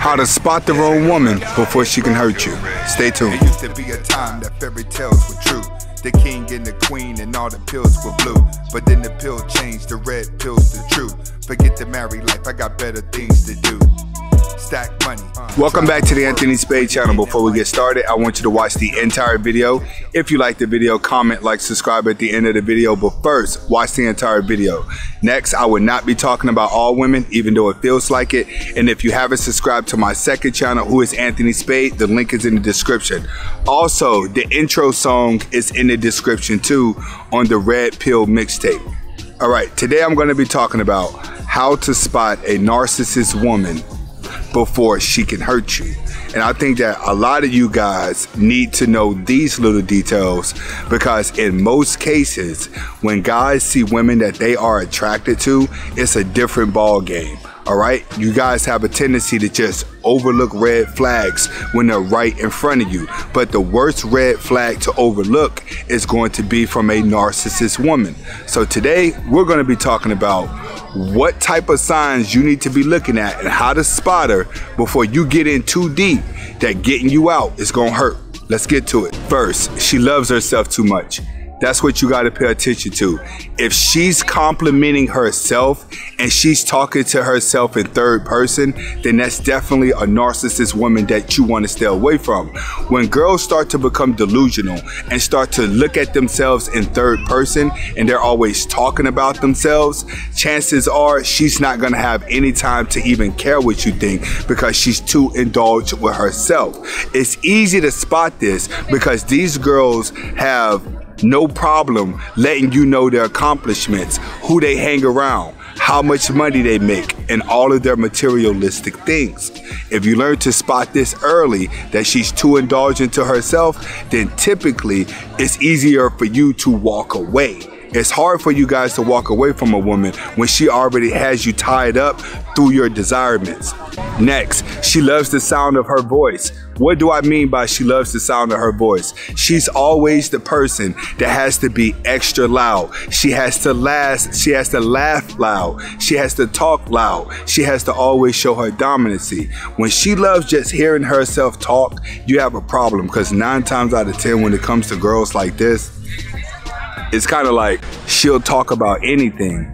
How to spot the wrong woman before she can hurt you. Stay tuned. It used to be a time that fairy tales were true. The king and the queen and all the pills were blue. But then the pill changed, the red pill's the truth. Forget the married life, I got better things to do. Stack money. Welcome back to the Anthony Spade channel. Before we get started, I want you to watch the entire video. If you like the video, comment, like, subscribe at the end of the video. But first, watch the entire video. Next, I will not be talking about all women, even though it feels like it. And if you haven't subscribed to my second channel, who is Anthony Spade, the link is in the description. Also, the intro song is in the description too on the Red Pill mixtape. All right, today I'm going to be talking about how to spot a narcissist woman before she can hurt you. And I think that a lot of you guys need to know these little details, because in most cases, when guys see women that they are attracted to, it's a different ball game. All right, you guys have a tendency to just overlook red flags when they're right in front of you. But the worst red flag to overlook is going to be from a narcissist woman. So today we're going to be talking about what type of signs you need to be looking at and how to spot her before you get in too deep that getting you out is going to hurt. Let's get to it. First, she loves herself too much. That's what you got to pay attention to. If she's complimenting herself and she's talking to herself in third person, then that's definitely a narcissist woman that you want to stay away from. When girls start to become delusional and start to look at themselves in third person and they're always talking about themselves, chances are she's not going to have any time to even care what you think, because she's too indulged with herself. It's easy to spot this because these girls have no problem letting you know their accomplishments, who they hang around, how much money they make, and all of their materialistic things. If you learn to spot this early, that she's too indulgent to herself, then typically it's easier for you to walk away. It's hard for you guys to walk away from a woman when she already has you tied up through your desirements. Next, she loves the sound of her voice. What do I mean by she loves the sound of her voice? She's always the person that has to be extra loud. She has to laugh loud. She has to talk loud. She has to always show her dominancy. When she loves just hearing herself talk, you have a problem, because 9 times out of 10 when it comes to girls like this, it's kind of like she'll talk about anything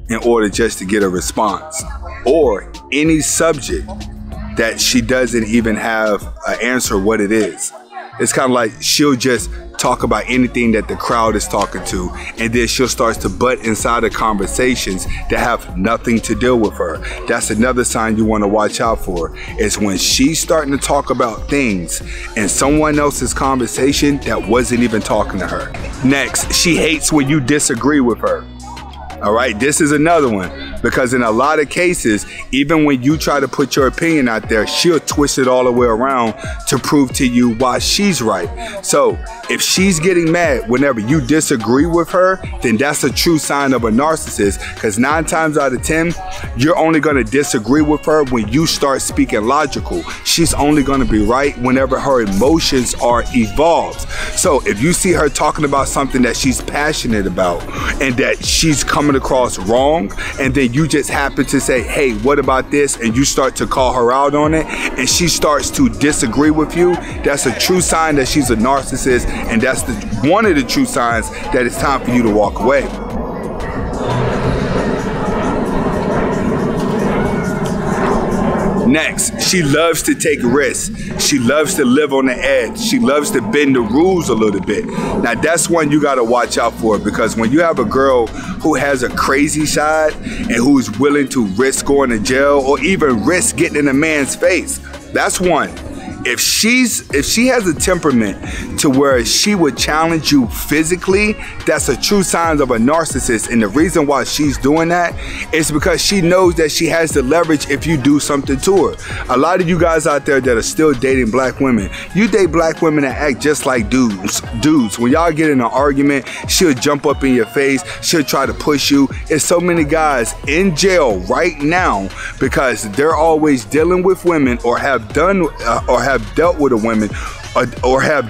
in order just to get a response, or any subject that she doesn't even have an answer what it is. It's kind of like she'll just talk about anything that the crowd is talking to, and then she'll start to butt inside of conversations that have nothing to do with her. That's another sign you want to watch out for, is when she's starting to talk about things in someone else's conversation that wasn't even talking to her. Next, she hates when you disagree with her. All right, this is another one, because in a lot of cases, even when you try to put your opinion out there, she'll twist it all the way around to prove to you why she's right. So if she's getting mad whenever you disagree with her, then that's a true sign of a narcissist, because 9 times out of 10, you're only going to disagree with her when you start speaking logical. She's only going to be right whenever her emotions are evolved. So if you see her talking about something that she's passionate about and that she's coming across wrong, and then you just happen to say, hey, what about this, and you start to call her out on it, and she starts to disagree with you, that's a true sign that she's a narcissist, and that's one of the true signs that it's time for you to walk away. Next, she loves to take risks. She loves to live on the edge. She loves to bend the rules a little bit. Now, that's one you got to watch out for, because when you have a girl who has a crazy side and who's willing to risk going to jail or even risk getting in a man's face, that's one. If she has a temperament to where she would challenge you physically, that's a true sign of a narcissist. And the reason why she's doing that is because she knows that she has the leverage if you do something to her. A lot of you guys out there that are still dating black women, you date black women that act just like dudes. When y'all get in an argument, she'll jump up in your face. She'll try to push you. There's so many guys in jail right now because they're always dealing with women, or have dealt with a woman, or have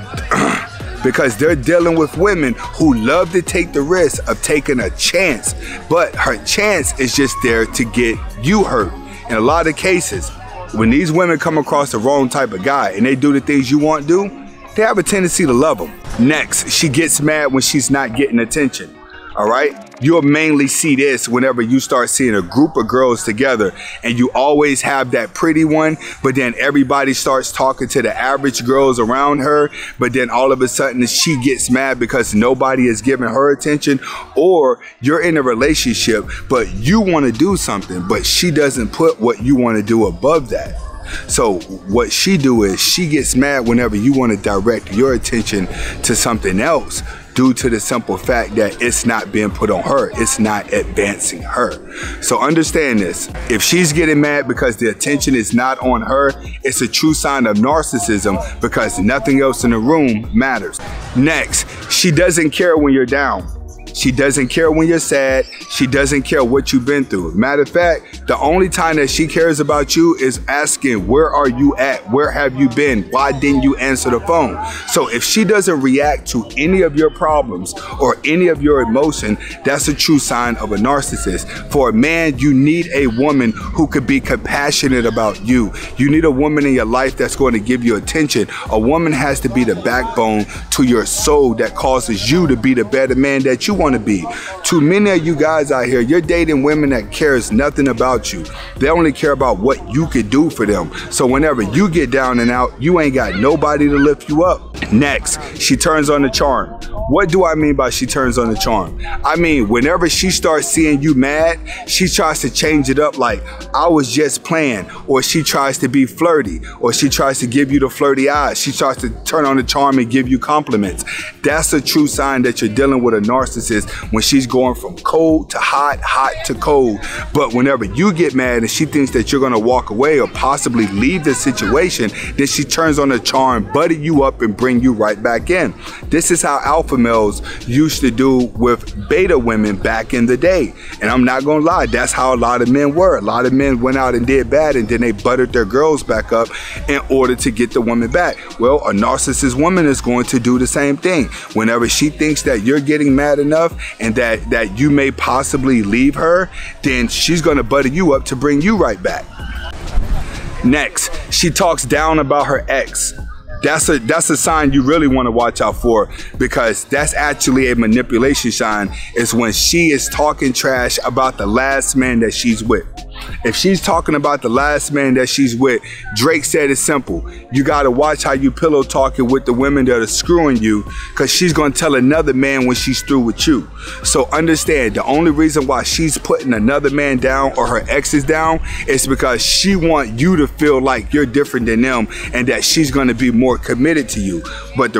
because they're dealing with women who love to take the risk of taking a chance, but her chance is just there to get you hurt. In a lot of cases, when these women come across the wrong type of guy and they do the things you want to do, they have a tendency to love them. Next, she gets mad when she's not getting attention. All right, you'll mainly see this whenever you start seeing a group of girls together and you always have that pretty one, but then everybody starts talking to the average girls around her, but then all of a sudden she gets mad because nobody is giving her attention, or you're in a relationship but you want to do something but she doesn't put what you want to do above that. So what she do is she gets mad whenever you want to direct your attention to something else, due to the simple fact that it's not being put on her, it's not advancing her. So understand this, if she's getting mad because the attention is not on her, it's a true sign of narcissism, because nothing else in the room matters. Next, she doesn't care when you're down. She doesn't care when you're sad. She doesn't care what you've been through. Matter of fact, the only time that she cares about you is asking, where are you at? Where have you been? Why didn't you answer the phone? So if she doesn't react to any of your problems or any of your emotion, that's a true sign of a narcissist. For a man, you need a woman who could be compassionate about you. You need a woman in your life that's going to give you attention. A woman has to be the backbone to your soul that causes you to be the better man that you want to be. Too many of you guys out here, you're dating women that cares nothing about you. They only care about what you could do for them. So whenever you get down and out, you ain't got nobody to lift you up. Next, she turns on the charm. What do I mean by she turns on the charm? I mean, whenever she starts seeing you mad, she tries to change it up like, I was just playing, or she tries to be flirty, or she tries to give you the flirty eyes. She tries to turn on the charm and give you compliments. That's a true sign that you're dealing with a narcissist, when she's going from cold to hot, hot to cold. But whenever you get mad and she thinks that you're gonna walk away or possibly leave the situation, then she turns on the charm, butter you up and bring you right back in. This is how alpha males used to do with beta women back in the day. And I'm not gonna lie, that's how a lot of men were. A lot of men went out and did bad, and then they buttered their girls back up in order to get the woman back. Well, a narcissist woman is going to do the same thing. Whenever she thinks that you're getting mad enough and that you may possibly leave her, then she's gonna butter you up to bring you right back. Next, she talks down about her ex. That's a sign you really want to watch out for, because that's actually a manipulation sign, is when she is talking trash about the last man that she's with. If she's talking about the last man that she's with, Drake said it's simple. You got to watch how you pillow talking with the women that are screwing you, because she's going to tell another man when she's through with you. So understand, the only reason why she's putting another man down or her exes down is because she wants you to feel like you're different than them and that she's going to be more committed to you. But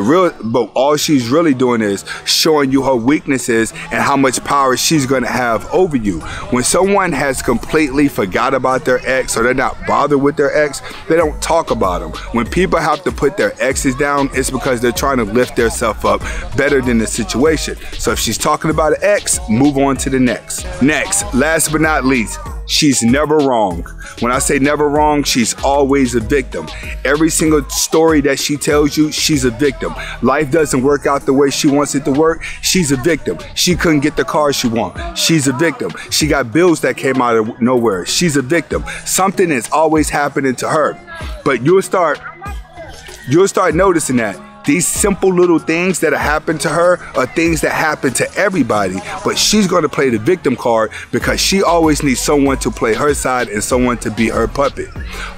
all she's really doing is showing you her weaknesses and how much power she's going to have over you. When someone has completely forgot about their ex, or they're not bothered with their ex, they don't talk about them. When people have to put their exes down, it's because they're trying to lift themselves up better than the situation. So if she's talking about an ex, move on to the next. Next, last but not least, she's never wrong. When I say never wrong, she's always a victim. Every single story that she tells you, she's a victim. Life doesn't work out the way she wants it to work, she's a victim. She couldn't get the car she wants, she's a victim. She got bills that came out of nowhere, she's a victim. Something is always happening to her. But you'll start noticing that these simple little things that happen to her are things that happen to everybody, but she's going to play the victim card because she always needs someone to play her side and someone to be her puppet.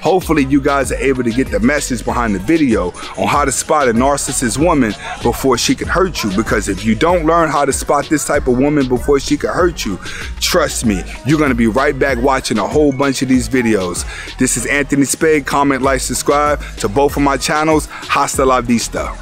Hopefully you guys are able to get the message behind the video on how to spot a narcissist woman before she can hurt you, because if you don't learn how to spot this type of woman before she can hurt you, trust me, you're going to be right back watching a whole bunch of these videos. This is Anthony Spade. Comment, like, subscribe to both of my channels. Hasta la vista.